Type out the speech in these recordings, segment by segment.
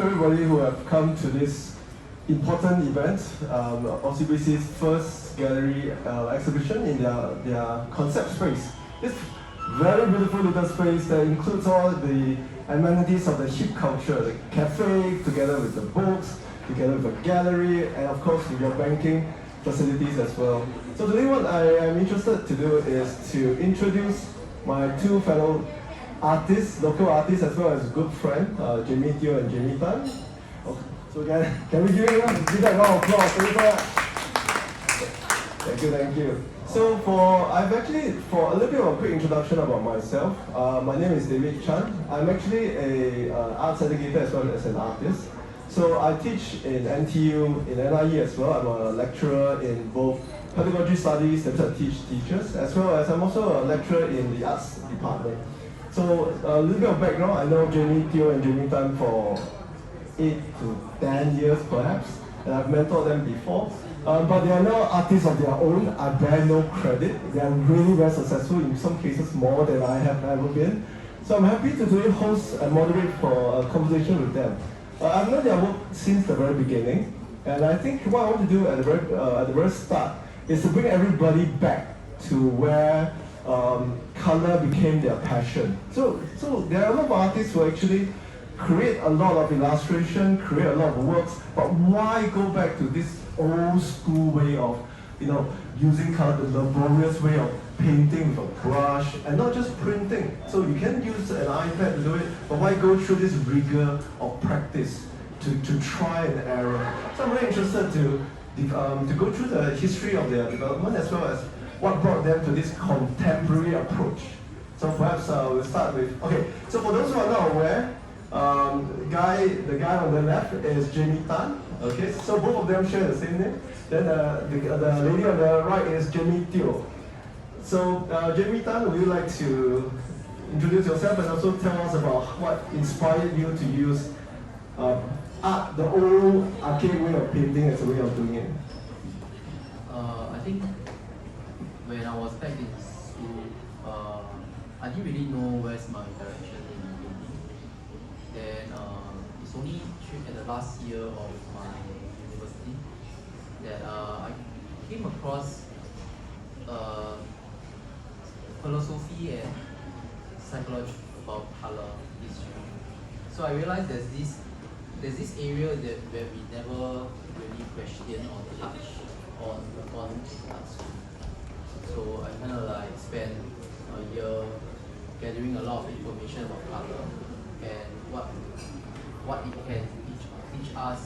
everybody who have come to this important event, OCBC's first gallery exhibition in their concept space. This very beautiful little space that includes all the amenities of the hip culture, the cafe together with the books, together with a gallery, and of course with your banking facilities as well. So today what I am interested to do is to introduce my two fellow artists, local artists, as well as good friend, Jamie Teo and Jamie Tan. Okay. So can we give that round of applause? Thank you. So for a little bit of a quick introduction about myself. My name is David Chan. I'm actually a arts educator as well as an artist. So I teach in NTU, in NIE as well. I'm a lecturer in both pedagogy studies, that I teach teachers, as well as I'm also a lecturer in the arts department. So a little bit of background, I know Jamie Teo and Jamie Tan for 8 to 10 years perhaps, and I've mentored them before. But they are now artists of their own. I bear no credit. They are really very successful, in some cases more than I have ever been. So I'm happy to today host and moderate for a conversation with them. I've known their work since the very beginning, and I think what I want to do at the very start is to bring everybody back to where color became their passion. So there are a lot of artists who actually create a lot of illustration, create a lot of works, but why go back to this old school way of, using color, the laborious way of painting with a brush, and not just printing. So you can use an iPad to do it, but why go through this rigor of practice to try and error? So I'm really interested to go through the history of their development as well as what brought them to this contemporary approach. So perhaps we'll start with, okay, so for those who are not aware, the guy on the left is Jamie Tan. Okay, so both of them share the same name. Then the lady on the right is Jamie Teo. So Jamie Tan, would you like to introduce yourself and also tell us about what inspired you to use art, the old archaic way of painting as a way of doing it? I think when I was back in school, I didn't really know where's my direction in painting. Then it's only at the last year of my university that I came across philosophy and psychology about color history. So I realized there's this area where we never really question or touch on art school. So I kind of like spent a year gathering a lot of information about color and what it can teach us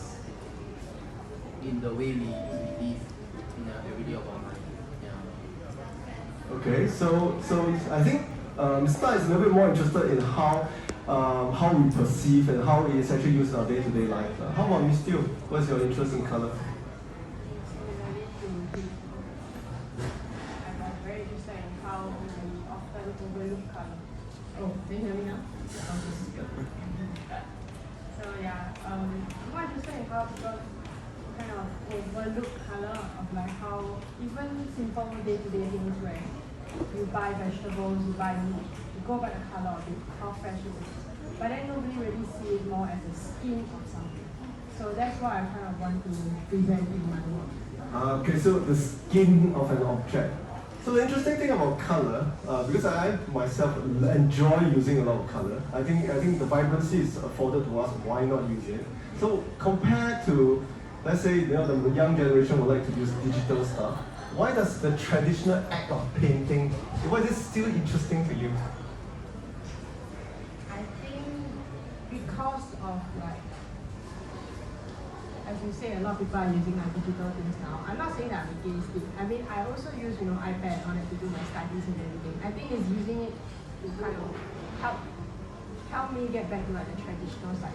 in the way we live in every day of our life. Yeah. Okay, so I think Mr. Tan is a little bit more interested in how we perceive and how it is actually used in our day-to-day life. How about Ms. Teo? What's your interest in color? I'm very interested in how we often overlook color. Oh, can you hear me now? So yeah, I'm more interested in how people kind of overlook color of like how even simple day-to-day things where you buy vegetables, you buy meat, you go by the color of it, how fresh it is. But then nobody really see it more as a skin of something. So that's what I kind of want to present in my work. Okay, so the skin of an object. So the interesting thing about color, because I myself enjoy using a lot of color, I think the vibrancy is afforded to us, why not use it? So compared to, let's say, the young generation would like to use digital stuff, why does the traditional act of painting, why is it still interesting to you? I think because of like, as you say, a lot of people are using like digital things now. I'm not saying that I'm against it. I mean, I also use iPad on it to do my studies and everything. I think it's using it to kind of help me get back to like the traditional side.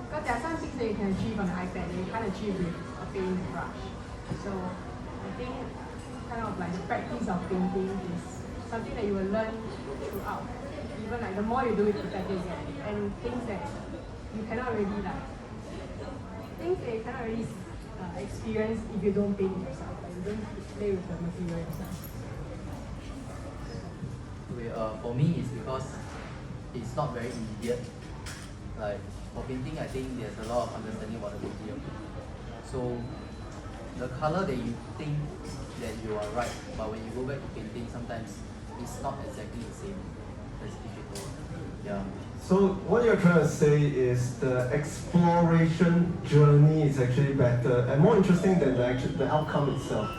Because there are some things that you can achieve on the iPad that you can't achieve with a paintbrush. So I think kind of like the practice of painting is something that you will learn throughout. Even like the more you do it, the better you get. And things that you cannot really experience if you don't paint it yourself. Like you don't play with the material yourself. For me, it's because it's not very immediate. Like for painting, I think there's a lot of understanding about the medium. So the color that you think that you are right, but when you go back to painting, sometimes it's not exactly the same. That's difficult. Yeah. So what you're trying to say is the exploration journey is actually better and more interesting than the outcome itself.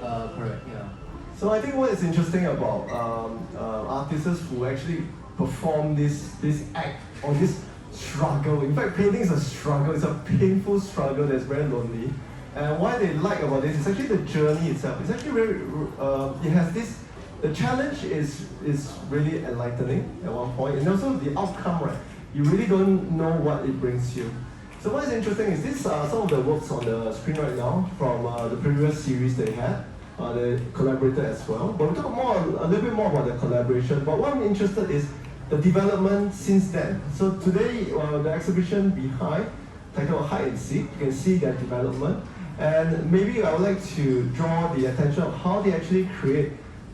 Correct. Yeah. So I think what is interesting about artists who actually perform this act or this struggle. In fact, painting is a struggle. It's a painful struggle that's very lonely. And what they like about this is actually the journey itself. It's actually very. It has this. The challenge is really enlightening at one point, and also the outcome. Right, you really don't know what it brings you. So what is interesting is these are some of the works on the screen right now from the previous series they had. They collaborated as well. But we'll talk a little bit more about the collaboration. But what I'm interested is the development since then. So today, the exhibition behind, titled Hide and Seek, you can see their development. And maybe I would like to draw the attention of how they actually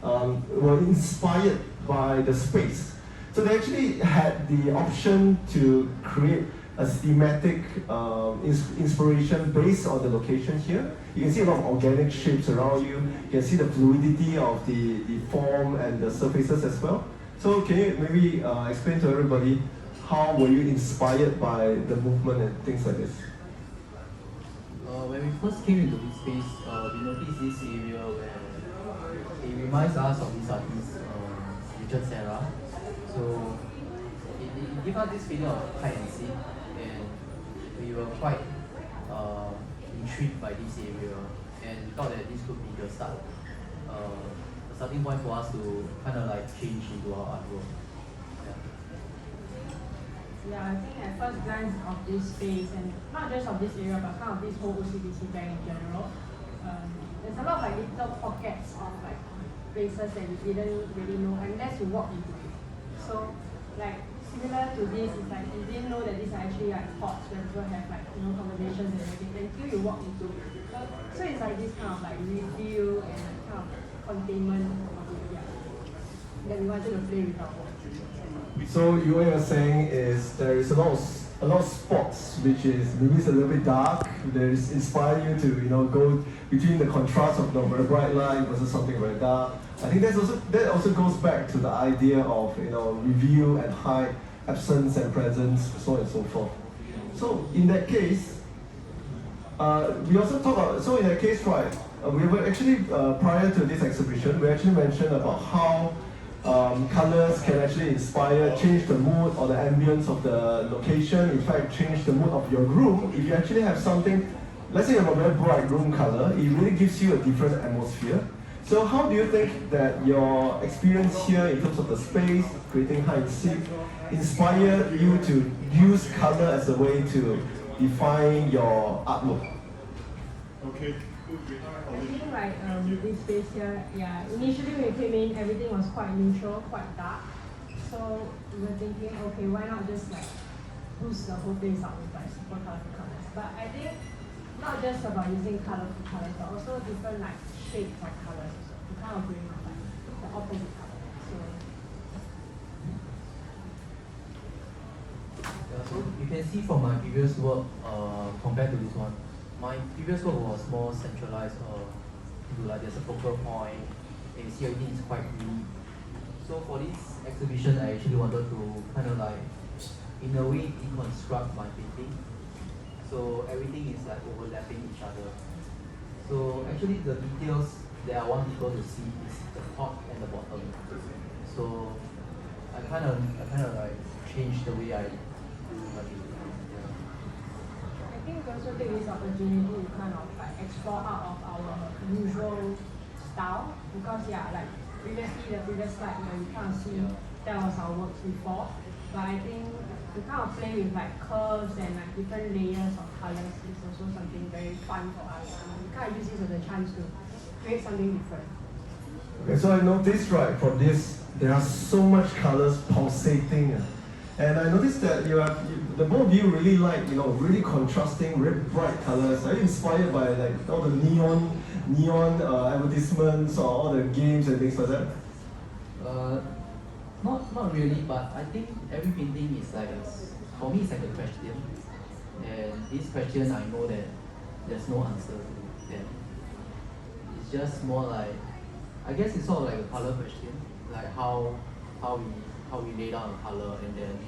were inspired by the space. So they actually had the option to create a thematic inspiration based on the location here. You can see a lot of organic shapes around you. You can see the fluidity of the form and the surfaces as well. So can you maybe explain to everybody how were you inspired by the movement and things like this? When we first came into this space, we noticed this area where it reminds us of this artist, Richard Serra. So it gave us this feeling of hide and seek, and we were quite intrigued by this area and thought that this could be the starting point for us to kind of like change into our artwork. Yeah, I think at first glance of this space, and not just of this area, but kind of this whole OCBC bank in general, there's a lot of like little pockets of like places that you didn't really know unless you walk into it. So like similar to this, it's like you didn't know that these are actually like spots where people have like conversations and everything until you walk into it. So it's like this kind of like review and like kind of containment of it, yeah, that we wanted to play with our work. So what you're saying is there is a lot of spots which is maybe it's a little bit dark. There is inspire you to go between the contrast of very bright light versus something very dark. I think that also goes back to the idea of reveal and hide, absence and presence, so on and so forth. So in that case, we also talk about in that case, right? We were actually prior to this exhibition, we actually mentioned about how colors can actually inspire, change the mood or the ambience of the location, in fact change the mood of your room. If you actually have something, let's say you have a very bright room color, it really gives you a different atmosphere. So how do you think that your experience here in terms of the space, creating hide and seek, inspired you to use color as a way to define your artwork? Okay. I think like this space here, yeah, initially when we came in, everything was quite neutral, quite dark. So we were thinking, okay, why not just like boost the whole place up with like super colorful colors. But I think not just about using colorful colors, but also different like shades of colors to kind of bring out like the opposite color. So you can see from my previous work compared to this one, my previous work was more centralized, like there's a focal point, and you see everything is quite unique. So for this exhibition, I actually wanted to kind of like, in a way, deconstruct my painting. So everything is like overlapping each other. So actually the details that I want people to see is the top and the bottom. So I kind of like changed the way I do my painting. I think we also take this opportunity to kind of like explore out of our usual style, because like previously the previous slide where you kind of see that was our works before, but I think to kind of play with like curves and like different layers of colors is also something very fun for us. We kind of use this as a chance to create something different. Okay, so I noticed right from this there are so much colors pulsating. And I noticed that the both of you really like, really contrasting, very bright colors. Are you inspired by like all the neon advertisements or all the games and things like that? Not really, but I think every painting is like for me it's like a question, and this question I know that there's no answer to that. It's just more like, I guess it's sort of like a color question, like how we lay down a color, and then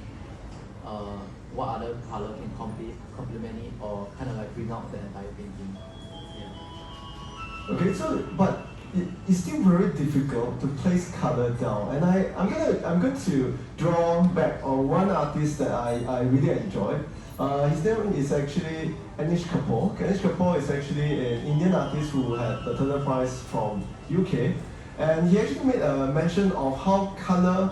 what other color can complement it, or kind of like bring out the entire painting. Yeah. Okay, so but it's still very difficult to place color down, and I'm going to draw back on one artist that I really enjoy. His name is actually Anish Kapoor. Anish Kapoor is actually an Indian artist who had the Turner Prize from UK, and he actually made a mention of how color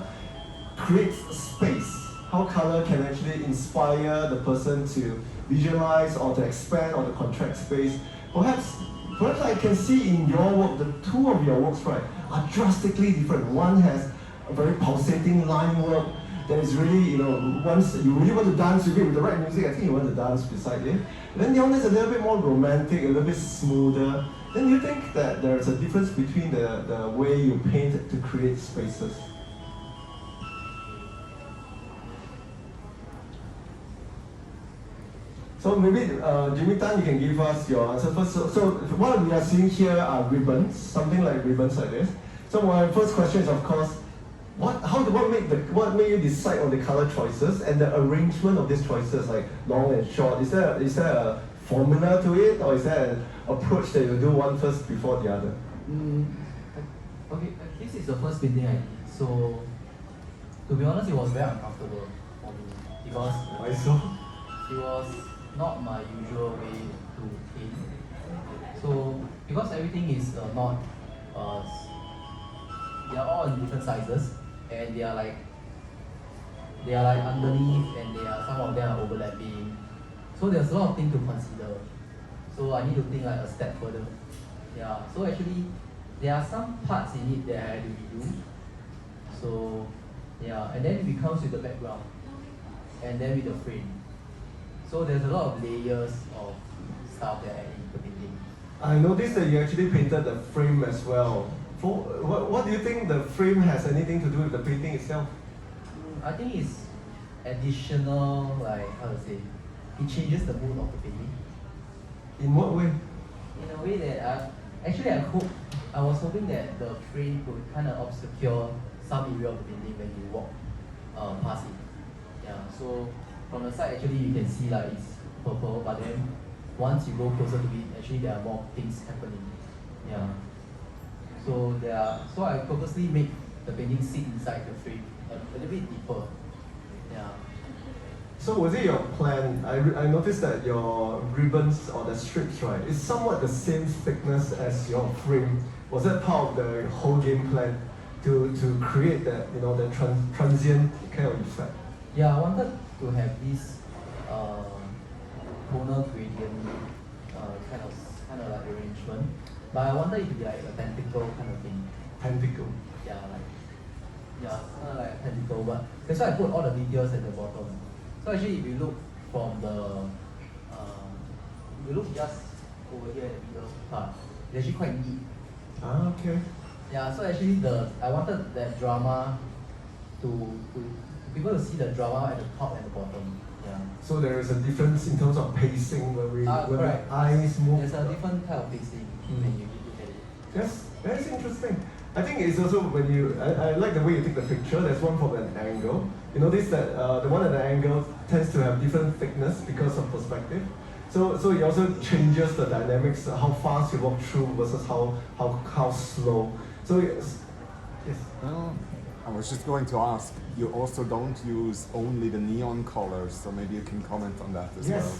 creates space, how color can actually inspire the person to visualize or to expand or to contract space. Perhaps I can see in your work, the two of your works, right, are drastically different. One has a very pulsating line work that is really, once you really want to dance with it with the right music, I think you want to dance beside it. And then the other is a little bit more romantic, a little bit smoother. Then you think that there's a difference between the way you paint to create spaces? So maybe Jimmy Tan, you can give us your answer first. So what we are seeing here are ribbons, something like ribbons like this. So my first question is, of course, what made you decide on the color choices and the arrangement of these choices, like long and short? Is there a formula to it, or is there an approach that you do one first before the other? Okay, this is the first painting I did. So to be honest, it was very uncomfortable for me because Why so? it was not my usual way to paint. So because everything is not they are all in different sizes, and they are like underneath, and some of them are overlapping. So there's a lot of things to consider. So I need to think like a step further. Yeah. So actually there are some parts in it that I had to redo. So yeah, and then it comes with the background, and then with the frame. So there's a lot of layers of stuff that I need to painting. I noticed that you actually painted the frame as well. What do you think the frame has anything to do with the painting itself? I think it's additional, like how to say, it changes the mood of the painting. In what way? In a way that I was hoping that the frame could kind of obscure some area of the painting when you walk past it. Yeah. So from the side, actually you can see like it's purple, but then once you go closer to it, actually there are more things happening. Yeah. So I purposely make the painting sit inside the frame a little bit deeper. Yeah. So was it your plan? I noticed that your ribbons or the strips, right, is somewhat the same thickness as your frame. Was that part of the whole game plan to create that that transient kind of effect? Yeah, I wanted to have this tonal gradient kind of like arrangement, but I wanted it to be like a tentacle kind of thing. Tentacle. Yeah, kind of like a tentacle, but that's why I put all the details at the bottom. So actually, if you look from if you look just over here at the middle part, it's actually quite neat. Ah, okay. Yeah, so actually I wanted that drama to people to see the drama at the top and the bottom. Yeah. So there is a difference in terms of pacing when correct. the eyes move. There's a different type of pacing when you look at it. Yes, that's interesting. I think it's also when I like the way you take the picture. There's one from an angle. You notice that the one at the angle tends to have different thickness because of perspective. So it also changes the dynamics, how fast you walk through versus how slow. So yes. I was just going to ask, you also don't use only the neon colors, so maybe you can comment on that as well.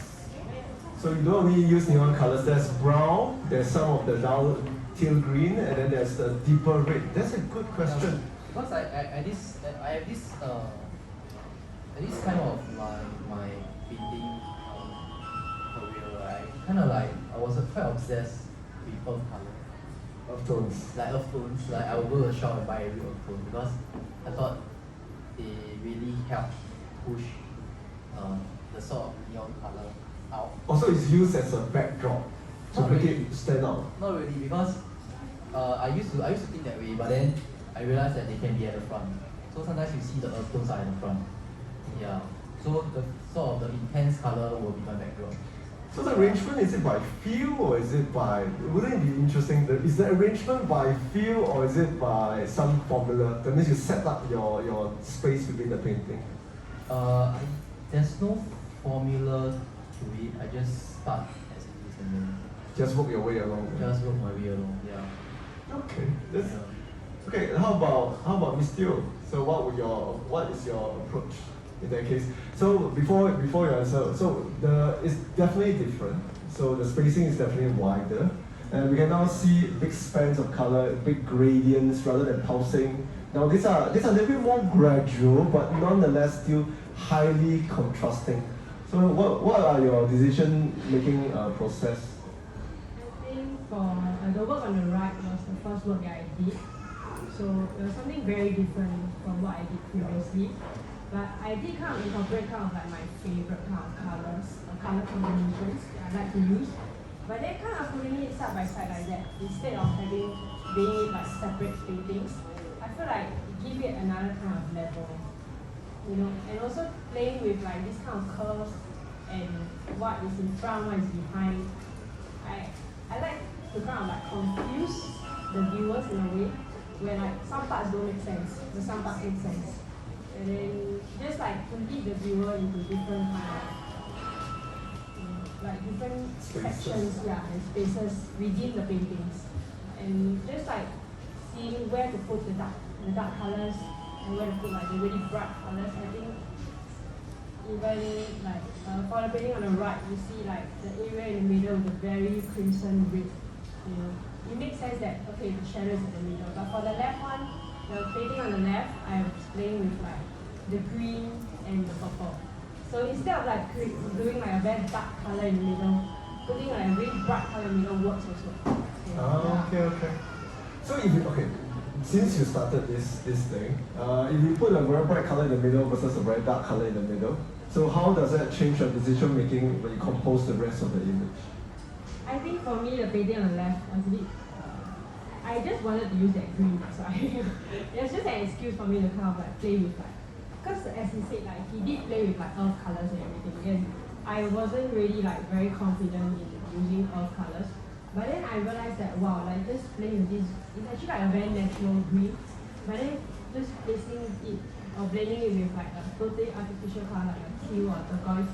So you don't only use neon colors. There's brown, there's some of the dull teal green, and then there's the deeper red. That's a good question. Because I have this kind of my painting career, right? Kind of like I was quite obsessed with earth color. Earth tones. Like earth tones. Like I would go to the shop and buy every earth tone because I thought they really help push the sort of neon color out. Also, it's used as a backdrop to make it stand out. Not really, because I used to think that way, but then I realized that they can be at the front. So sometimes you see the earth tones are at the front. Yeah. So the sort of the intense color will be my background. So the arrangement, is it by feel or is it by, wouldn't it be interesting, is the arrangement by feel or is it by some formula? That means you set up your space within the painting. There's no formula to it. I just start as it is and then Just work your way along. just work my way along. Yeah. Okay. That's, Yeah. okay, how about Miss Teo? So what is your approach in that case? So before you answer, so it's definitely different. So the spacing is definitely wider. And we can now see big spans of color, big gradients rather than pulsing. Now these are a little bit more gradual, but nonetheless still highly contrasting. So what are your decision making process? I think for the work on the right was the first work that I did. So it was something very different from what I did previously. But I did kind of incorporate kind of like my favorite kind of colors, or color combinations that I like to use. But then kind of putting it side by side like that, instead of being it like separate paintings, I feel like it gives it another kind of level. You know, and also playing with like this kind of curves and what is in front, what is behind. I like to kind of like confuse the viewers in a way where like some parts don't make sense, but some parts make sense. And then just like to lead the viewer into different kind of like different sections, yeah, and spaces within the paintings. And just like seeing where to put the dark colors and where to put like the really bright colors. I think even like for the painting on the right, you see like the area in the middle with the very crimson red. You know, it makes sense that okay, the shadow is in the middle. But for the left one, the painting on the left, I was playing with like the green and the purple. So instead of like doing like a very dark color in the middle, putting like a really bright color in the middle works also. Okay. So since you started this thing, if you put a very bright color in the middle versus a very dark color in the middle, so how does that change your decision making when you compose the rest of the image? I think for me, the painting on the left was a bit. I just wanted to use that green, so it was just an excuse for me to kind of like play with like, because as he said, like he did play with like earth colors and everything, and I wasn't really like very confident in using earth colors. But then I realized that wow, like just playing with this, it's actually like a very natural green. But then just placing it or blending it with like a totally artificial color like a teal or turquoise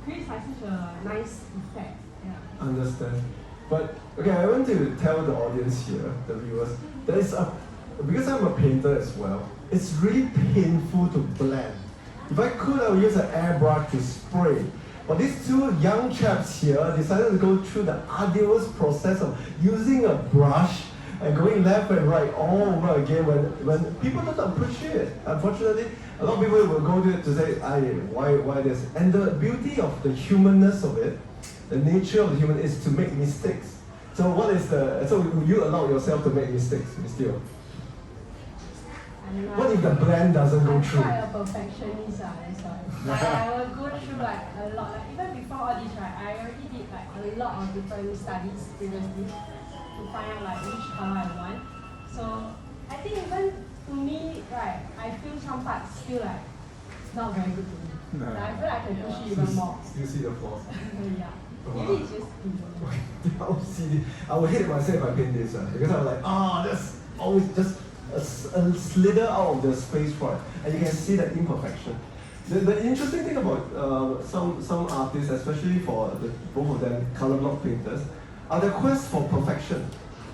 creates like such a nice effect. Yeah. Understand. But okay, I want to tell the audience here, the viewers, because I'm a painter as well, it's really painful to blend. If I could, I would use an airbrush to spray. But these two young chaps here decided to go through the arduous process of using a brush and going left and right all over again when people don't appreciate it. Unfortunately, a lot of people will go to say, why this? And the beauty of the humanness of it, the nature of the human is to make mistakes. So will you allow yourself to make mistakes, Ms. Teo? What if the blend doesn't go through? I'm quite a perfectionist, that's why. Like, I will go through like a lot. Like even before all this, right, I already did like a lot of different studies previously to find out like which color I want. So I think even to me, right, I feel some parts still like not very good to me. No. Like, I feel like I can push it even more. You see the flaws. Yeah. Maybe it's just people. I would hate myself if I paint this because I'm like, that's always just a slither out of the space part, and you can see the imperfection. The interesting thing about some artists, especially for both of them color block painters, are the quest for perfection.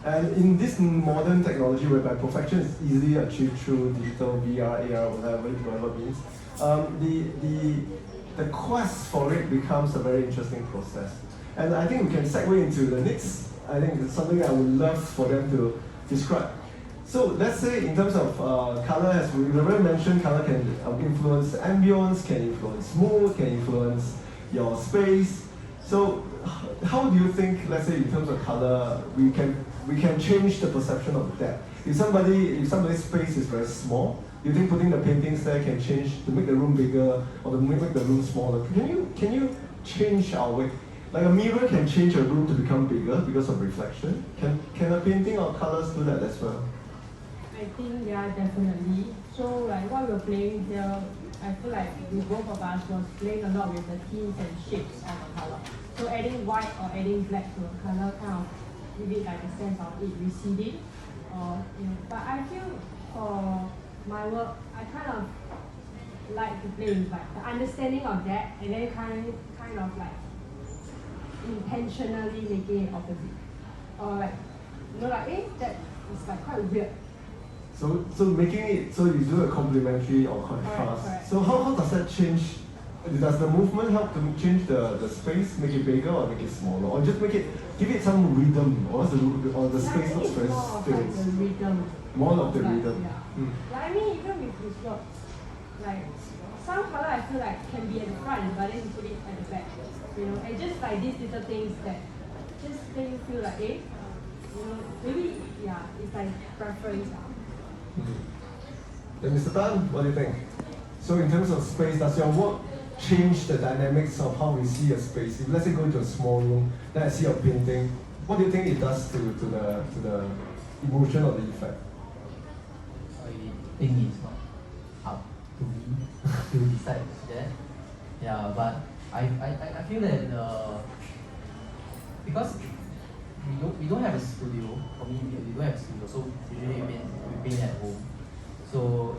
And in this modern technology whereby perfection is easily achieved through digital, VR, AR, whatever it means, the quest for it becomes a very interesting process. And I think we can segue into the next, I think it's something I would love for them to describe. So let's say in terms of color, as we already mentioned, color can influence ambience, can influence mood, can influence your space. So how do you think, let's say in terms of color, we can change the perception of depth? If somebody's space is very small, you think putting the paintings there can change to make the room bigger or to make the room smaller? Can you change our way? Like a mirror can change a room to become bigger because of reflection. Can a painting or colors do that as well? I think yeah, definitely. So like what we're playing here I feel like with both of us was playing a lot with the tints and shapes of a color. So adding white or adding black to a color kind of give it like a sense of it receding. Or, you know, but I feel for my work, I kind of like to play with like the understanding of that and then kind of like intentionally making it opposite. Or like, you know, like, that is like quite weird. So making it, so you do a complementary or contrast. Correct. So how does that change? Does the movement help to change the space, make it bigger or make it smaller? Or just make it, give it some rhythm, or the Yeah, space I think looks it's very more of like still. the rhythm. More of the Like, rhythm. Yeah. Mm. Like, I mean, even with his work, like some color I feel like can be at the front, but then you put it at the back. You know, and just like these little things that just make you feel like, you know, maybe it's like preference. Then Mr. Tan, what do you think? So in terms of space, does your work change the dynamics of how we see a space? If let's say go into a small room, then I see a painting, what do you think it does to the emotion or the effect? I think it's not up to me to decide that. Yeah, but I feel that because we don't have a studio. For me, we don't have a studio, so usually we paint at home. So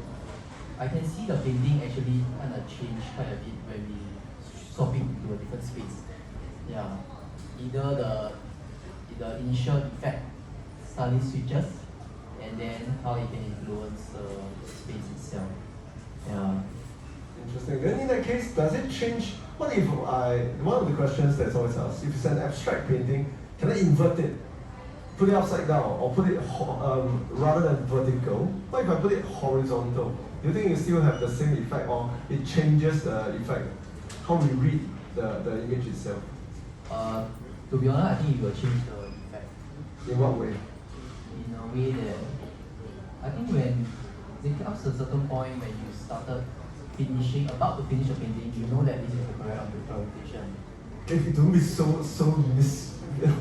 I can see the painting actually kind of change quite a bit when we swap it into a different space. Yeah, either the initial effect suddenly switches, and then how it can influence the space itself. Yeah. Interesting. Then in that case, does it change? What if one of the questions that's always asked, if it's an abstract painting, can I invert it? Put it upside down or put it rather than vertical? What if I put it horizontal? Do you think you still have the same effect or it changes the effect? How we read the image itself? To be honest, I think it will change the effect In what way? in a way that I think when it comes to a certain point when you started about to finish a painting, you know that this is the correct orientation. If you don't be so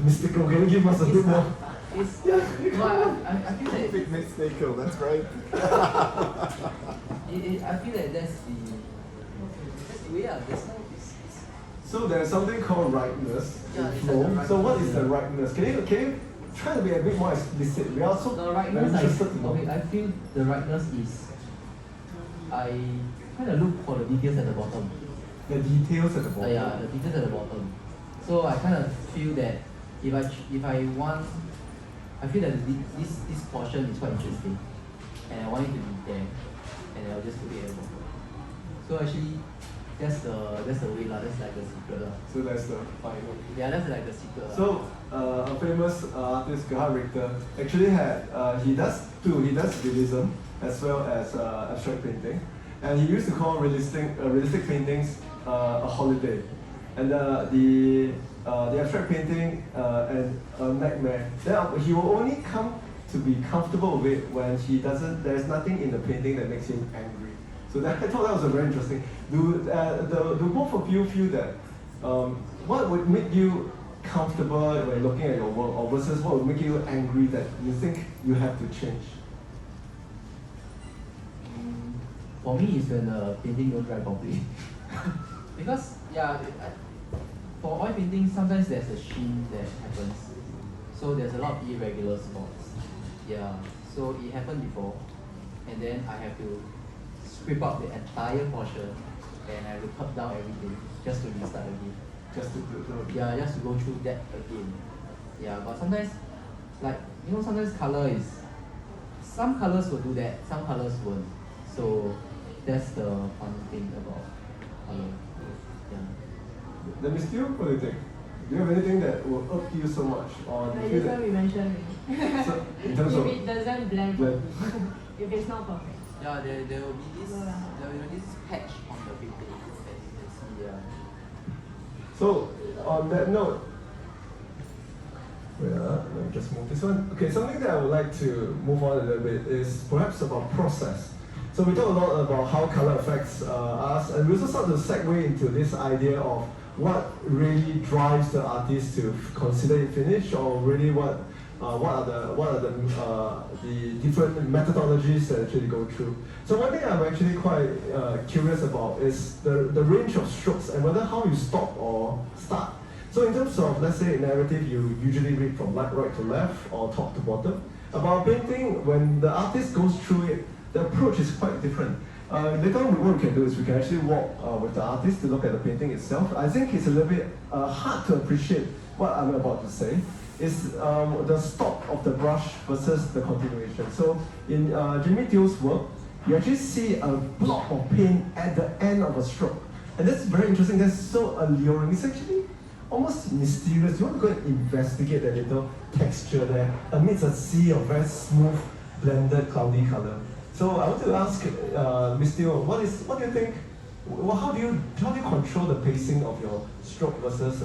mystical, can you give us a bit more? It's, Yeah. no, I feel that Big mistake, that's right. I feel that that's the way. There's no. So there's something called rightness Yeah, in it's flow. like the So what is the rightness. rightness? Can you try to be a bit more explicit? We are also The very rightness, interested to know. I feel the rightness is I kind of look for the details at the bottom. The details at the bottom. Yeah, the details at the bottom. So I kind of feel that if I want, I feel that this portion is quite interesting, and I want it to be there, and I'll just put it at the bottom. So actually, that's the way lah. That's like the secret lah. So that's the final. Yeah, that's like the secret lah. So a famous artist, Gerhard Richter, actually had he does realism as well as abstract painting, and he used to call realistic paintings a holiday, and the abstract painting and a nightmare. Then he will only come to be comfortable with it when there's nothing in the painting that makes him angry. So I thought that was very interesting. Do both of you feel that what would make you comfortable when looking at your work, or versus what would make you angry that you think you have to change? For me, it's when the painting don't dry properly. Because for oil painting, sometimes there's a sheen that happens. So there's a lot of irregular spots. Yeah. So it happened before, and then I have to scrape out the entire portion, and I have to cut down everything just to restart again. Just to do Yeah, just to go through that again. Yeah, but sometimes, sometimes some colors will do that, some colors won't. So that's the fun thing about color. Yeah. Let me still, what do you think? Do you have anything that will irk you so much, or do you Like feel this one that we mentioned already. so, in terms if of it doesn't blend blend. if it's not perfect. Yeah, there will be this No lah. patch on the painting that you can see. Yeah. So on that note, let me just move this one. Okay, something that I would like to move on a little bit is perhaps about process. So we talk a lot about how color affects us, and we also start to segue into this idea of what really drives the artist to consider it finished, or really what what are the different methodologies that actually go through. So one thing I'm actually quite curious about is the range of strokes and whether how you stop or start. So in terms of, let's say, narrative, you usually read from right to left or top to bottom. About painting, when the artist goes through it, the approach is quite different. Later on, what we can do is we can actually walk with the artist to look at the painting itself. I think it's a little bit hard to appreciate what I'm about to say. Is the stop of the brush versus the continuation. So in Jimmy Tio's work, you actually see a block of paint at the end of a stroke. And that's very interesting, that's so alluring. It's actually almost mysterious. You want to go and investigate that little texture there amidst a sea of very smooth, blended, cloudy color. So I want to ask Ms. Teo, what do you think, how do you control the pacing of your stroke versus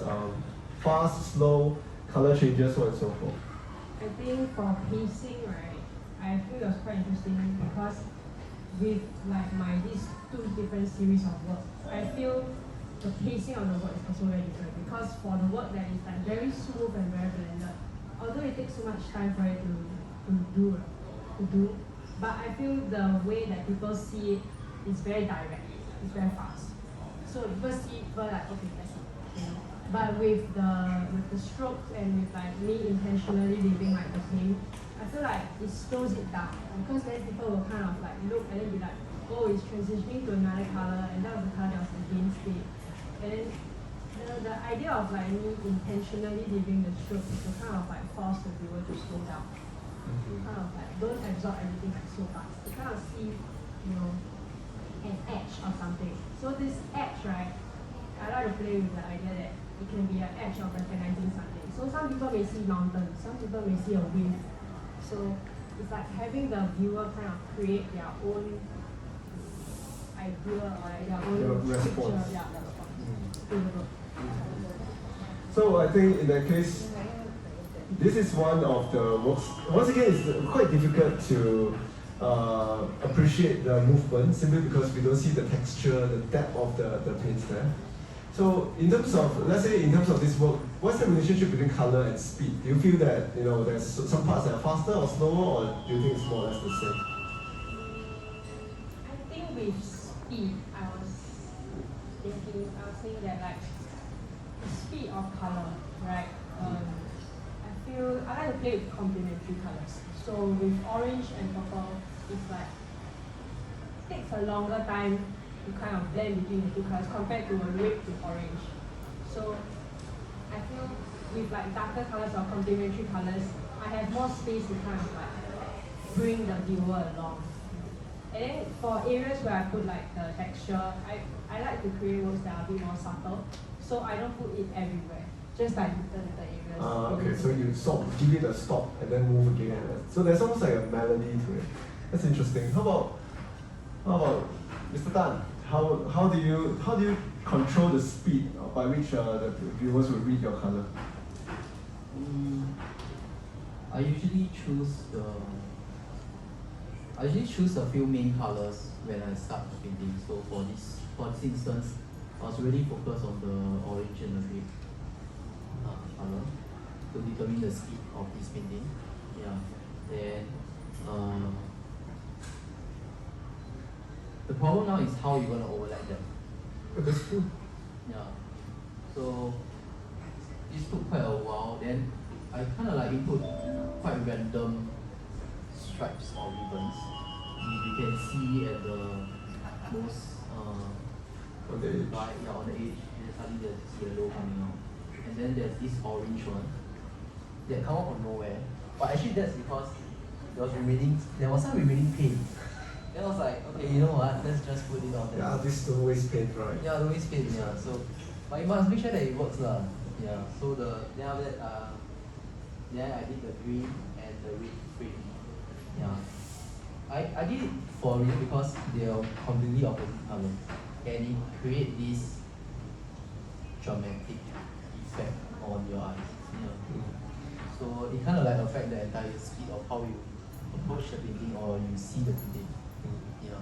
fast, slow, color changes, so on and so forth? I think for pacing, right, I feel it was quite interesting because with like these two different series of work, I feel the pacing of the work is also very different because for the work that is like very smooth and very blended, although it takes so much time for it to do, but I feel the way that people see it is very direct, it's very fast. So people see, but like, okay, that's it, you know. But with the strokes and with like me intentionally leaving like the paint, I feel like it slows it down because then people will kind of like look and then be like, oh, it's transitioning to another color and that was the color that was against it. And then the idea of like me intentionally leaving the stroke is to kind of like force the viewer to slow down. Kind of like don't absorb everything like so fast. To kind of see, you know, an edge or something. So this edge, right, I like to play with the idea that it can be an edge of recognizing something. So some people may see mountains, some people may see a wind. So it's like having the viewer kind of create their own idea or their own response. picture. Yeah, response. So I think in that case, this is one of the works. Once again, it's quite difficult to appreciate the movement simply because we don't see the texture, the depth of the paints there. So in terms of, let's say in terms of this work, what's the relationship between color and speed? Do you feel that, you know, there's some parts that are faster or slower, or do you think it's more or less the same? I think with speed, I was saying that like the speed of color, right? I like to play with complementary colors. So with orange and purple, it's like takes a longer time to kind of blend between the two colors compared to a red with orange. So I feel with like darker colors or complementary colors, I have more space to kind of like bring the viewer along. And then for areas where I put like the texture, I like to create works that are a bit more subtle. So I don't put it everywhere, just like the areas. Okay, so you stop, give it a stop and then move again. So there's almost like a melody to it. That's interesting. How about Mr. Tan? How do you control the speed by which the viewers will read your color? I usually choose a few main colors when I start painting. So for this instance, I was really focused on the orange and the red color to determine the speed of this painting. Yeah. Then the problem now is how you're gonna overlap them. Yeah. So this took quite a while. Then I kind of like input quite random stripes or ribbons. You can see at the most On the edge. right, yeah, on the edge, and suddenly there's this yellow coming out. And then there's this orange one that come out from nowhere. But actually that's because there was some remaining paint. Then I was like, okay, you know what, let's just put it on there. Yeah, this don't waste paint, right? Yeah, the waste paint, yeah. So, but you must make sure that it works lah. Yeah. So then after that, then I did the green and the red frame. Yeah. I did it for a reason because they are completely opposite colors. And it create this dramatic effect on your eyes. Yeah. So it kind of like affect the entire speed of how you approach the painting or you see the painting. Yeah.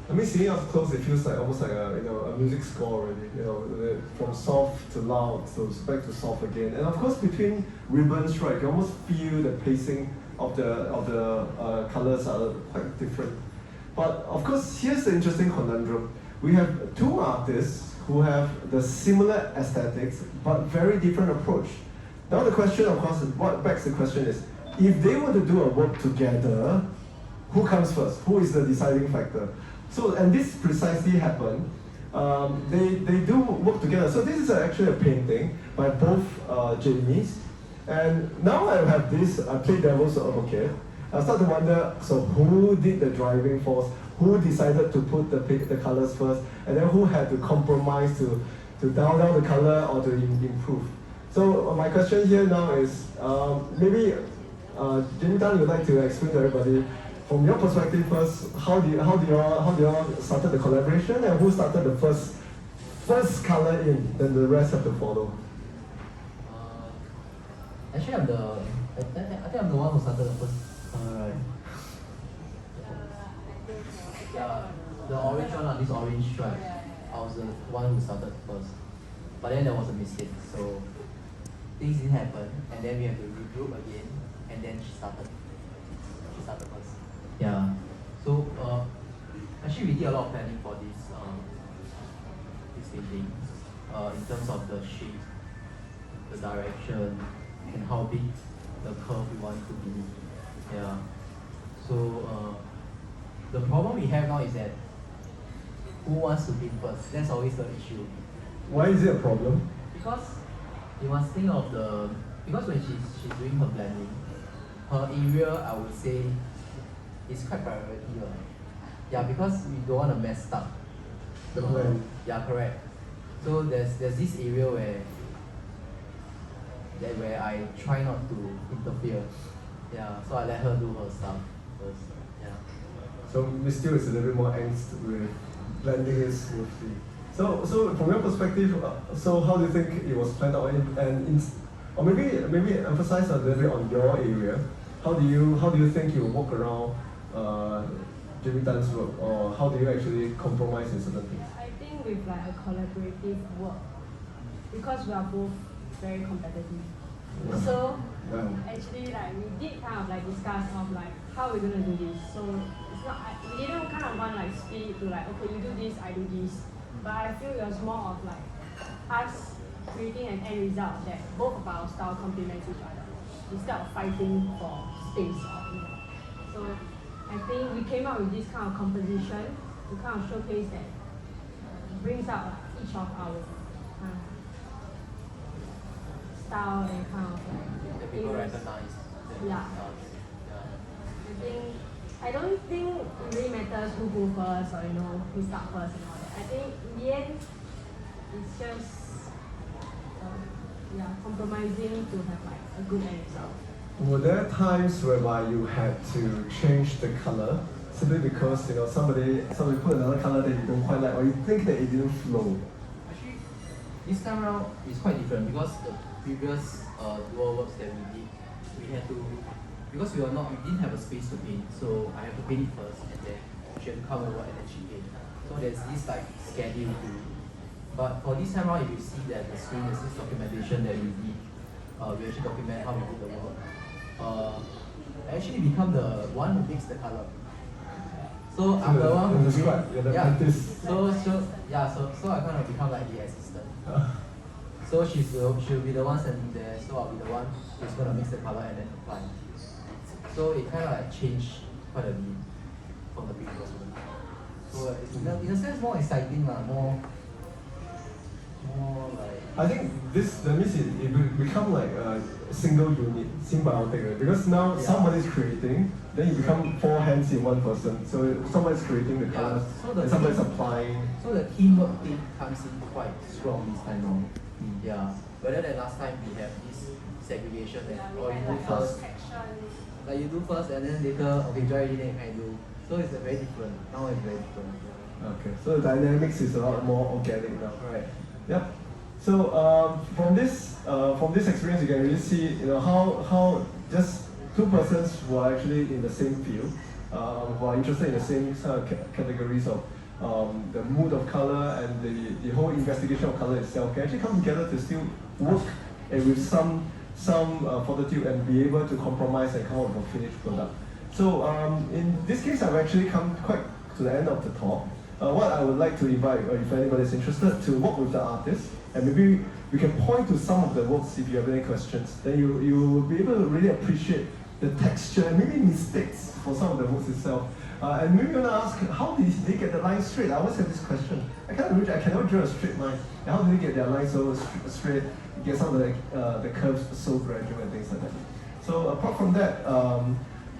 I mean, seeing up close, it feels like almost like a a music score already. From soft to loud, so back to soft again. And of course, between ribbons, right, you can almost feel the pacing of the colors are quite different. But of course, here's the interesting conundrum. We have two artists who have the similar aesthetics but very different approach. Now the question, of course, what begs the question is, if they were to do a work together, who comes first? Who is the deciding factor? So, and this precisely happened. They do work together. So this is actually a painting by both Jamies. And now I have this, I play devil's advocate. I start to wonder, so who did the driving force? Who decided to put the colors first? And then who had to compromise to dial down the color or to improve? So my question here now is, maybe Jamie Tan, you'd like to explain to everybody, from your perspective first, how do you all started the collaboration, and who started the first color in, then the rest have to follow? Actually, I think I'm the one who started the first color, right? Yeah, the orange one, this orange stripe, I was the one who started first. But then there was a mistake, so things didn't happen, and then we have to regroup again, and then she started first. Yeah. So actually we did a lot of planning for this painting, in terms of the shape, the direction, and how big the curve we want to be. Yeah. So the problem we have now is that who wants to paint first? That's always the issue. Why is it a problem? Because you must think of because when she's doing her blending, her area, I would say, is quite priority. Yeah, because we don't want to mess up The blend. Yeah, correct. So there's this area where I try not to interfere. Yeah, so I let her do her stuff first. Yeah. So still is a little bit more angst with blending it smoothly. So from your perspective, so how do you think it was planned out, or maybe emphasize a little bit on your area? How do you think you walk around Jamie Tan's work, or how do you actually compromise in certain things? I think with like a collaborative work, because we are both very competitive. Yeah. So Yeah. actually, like we did kind of like discuss of like how we're gonna do this. So it's not we didn't kind of want like split it to like, okay, you do this, I do this. But I feel it was more of like us creating an end result that both of our style complements each other instead of fighting for space or. So I think we came up with this kind of composition to kind of showcase that brings out like, each of our style and kind of like The people areas. recognize that Yeah. I don't think it really matters who go first or who start first and all that. I think in the end it's just compromising to have like a good end result. Were there times whereby you had to change the color simply because somebody put another color that you don't quite like, or you think that it didn't flow? Actually, this time around is quite different because the previous dual works that we did, we had to, because we didn't have a space to paint, so I have to paint it first and then she had to come over and then she paint. So there's this like schedule to. But for this time around, if you see that the screen, there's this documentation that we did. We actually document how we did the work. I actually become the one who picks the color. So I'm the one who you're the apprentice. So I kind of become like the assistant. So she'll be the one standing there, so I'll be the one who's gonna mix the color and then apply. So it kind of like changed quite a bit from the previous one. So it's in a sense more exciting, more like. I think that means it become like a single unit, symbiotic, right? Because now somebody's creating, then you become four hands in one person. So somebody's creating the colors, and somebody's applying. So the teamwork thing comes in quite strong this time around. Yeah. Rather than last time we have this segregation that you do first. Like you do first and then later, okay, try it then I do. So it's very different. Now it's very different. Okay, so the dynamics is a lot more organic now. Right. Yep. So from this experience, you can really see how just two persons who are actually in the same field who are interested in the same categories of the mood of color and the whole investigation of color itself can actually come together to still work with some fortitude and be able to compromise and come up with a finished product. So in this case, I've actually come quite to the end of the talk. What I would like to invite, if anybody is interested, to work with the artist, and maybe we can point to some of the works if you have any questions. Then you will be able to really appreciate the texture and maybe mistakes for some of the works itself. And maybe you want to ask, how did they get the line straight? I always have this question. I cannot draw a straight line. And how do they get their line so straight? Get some of the curves so gradual and things like that. So apart from that,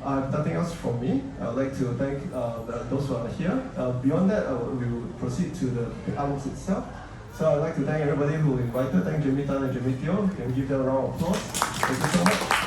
I have nothing else from me. I would like to thank those who are here. Beyond that, we will proceed to the artworks itself. So I'd like to thank everybody who invited. Thank Jimmy Tan and Jimmy Teo. Can we give them a round of applause? Thank you so much.